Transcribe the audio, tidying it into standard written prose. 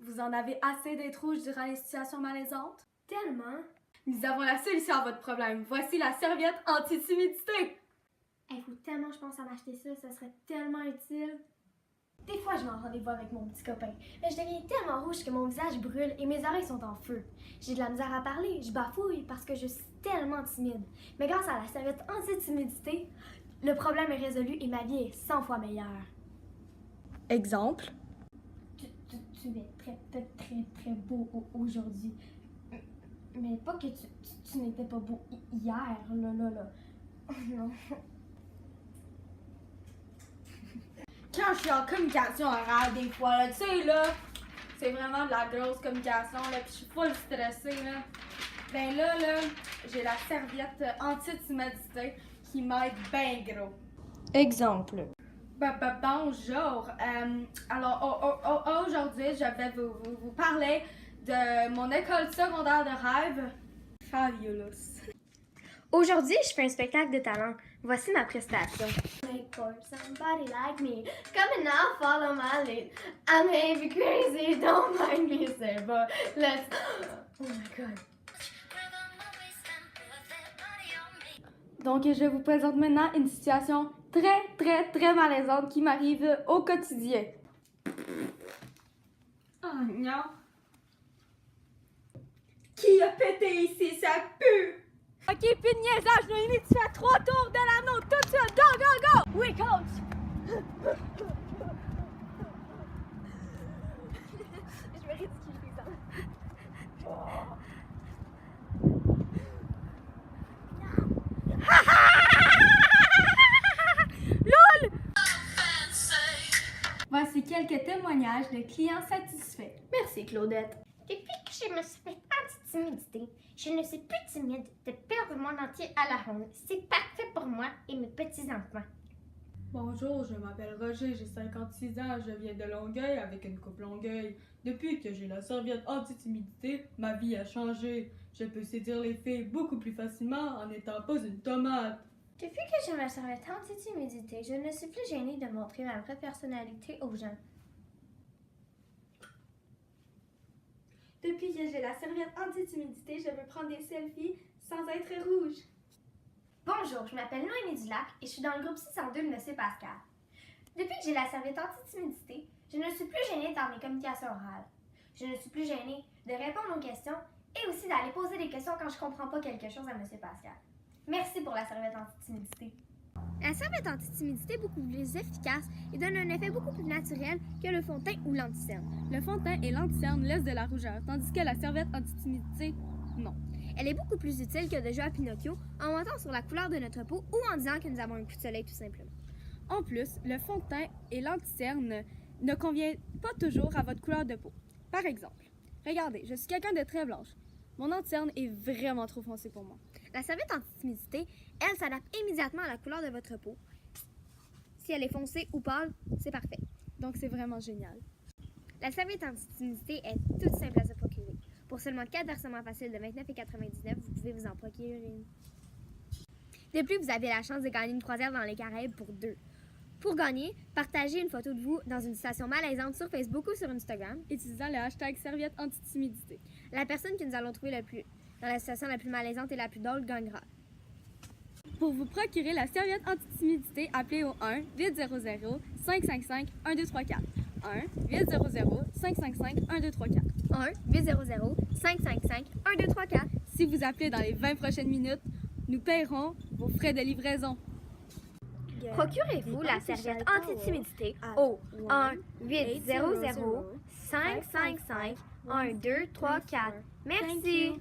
Vous en avez assez d'être rouge durant les situations malaisantes? Tellement. Nous avons la solution à votre problème. Voici la serviette anti-timidité. Il faut tellement, je pense, à m'acheter ça. Ça serait tellement utile. Des fois, je vais en rendez-vous avec mon petit copain. Mais je deviens tellement rouge que mon visage brûle et mes oreilles sont en feu. J'ai de la misère à parler, je bafouille parce que je suis tellement timide. Mais grâce à la serviette anti-timidité, le problème est résolu et ma vie est 100 fois meilleure. Exemple? Tu es très beau aujourd'hui. Mais pas que tu n'étais pas beau hier, là. Non. Quand je suis en communication orale, des fois, là, tu sais, là, c'est vraiment de la grosse communication, là, puis je suis full stressée, là. Ben là, j'ai la serviette anti-timidité qui m'aide bien gros. Exemple. Bonjour. Alors, aujourd'hui, je vais vous parler de mon école secondaire de rêve, Fabulous. Aujourd'hui, je fais un spectacle de talent. Voici ma prestation. Make for somebody like me. Come and now follow my lead. I may be crazy, don't mind me, say, but let's. Oh my god. Donc, je vous présente maintenant une situation très malaisante qui m'arrive au quotidien. Oh non! Qui a pété ici? Ça pue! Ok, plus de niaisage, Noémie, tu fais 3 tours de l'anneau tout de suite! Go! Oui, coach! Je me ridiculise. Voici quelques témoignages de clients satisfaits. Merci, Claudette. Depuis que je me suis fait anti-timidité, je ne suis plus timide de perdre mon entier à la ronde. C'est parfait pour moi et mes petits-enfants. Bonjour, je m'appelle Roger, j'ai 56 ans, je viens de Longueuil avec une coupe Longueuil. Depuis que j'ai la serviette anti-timidité, ma vie a changé. Je peux séduire les filles beaucoup plus facilement en n'étant pas une tomate. Depuis que j'ai ma serviette anti-timidité, je ne suis plus gênée de montrer ma vraie personnalité aux gens. Depuis que j'ai la serviette anti-timidité, je peux prendre des selfies sans être rouge. Bonjour, je m'appelle Noémie Dulac et je suis dans le groupe 602 de M. Pascal. Depuis que j'ai la serviette anti-timidité, je ne suis plus gênée dans mes communications orales. Je ne suis plus gênée de répondre aux questions et aussi d'aller poser des questions quand je ne comprends pas quelque chose à M. Pascal. Merci pour la serviette anti-timidité. La serviette anti-timidité est beaucoup plus efficace et donne un effet beaucoup plus naturel que le fond de teint ou l'anti-cerne. Le fond de teint et l'anti-cerne laissent de la rougeur, tandis que la serviette anti-timidité, non. Elle est beaucoup plus utile que de jouer à Pinocchio en mentant sur la couleur de notre peau ou en disant que nous avons un coup de soleil tout simplement. En plus, le fond de teint et l'anti-cerne ne conviennent pas toujours à votre couleur de peau. Par exemple, regardez, je suis quelqu'un de très blanche. Mon anti-cerne est vraiment trop foncé pour moi. La serviette anti-timidité, elle s'adapte immédiatement à la couleur de votre peau. Si elle est foncée ou pâle, c'est parfait. Donc c'est vraiment génial. La serviette anti-timidité est toute simple à se procurer. Pour seulement 4 versements faciles de 29,99 $, vous pouvez vous en procurer une. De plus, vous avez la chance de gagner une croisière dans les Caraïbes pour 2. Pour gagner, partagez une photo de vous dans une situation malaisante sur Facebook ou sur Instagram, Utilisant le hashtag serviette anti-timidité. La personne que nous allons trouver dans la situation la plus malaisante et la plus drôle gagnera. Pour vous procurer la serviette anti-timidité, appelez au 1-800-555-1234. 1-800-555-1234. 1-800-555-1234. Si vous appelez dans les 20 prochaines minutes, nous paierons vos frais de livraison. Procurez-vous la serviette anti-timidité au 1-800-555-1234. Merci!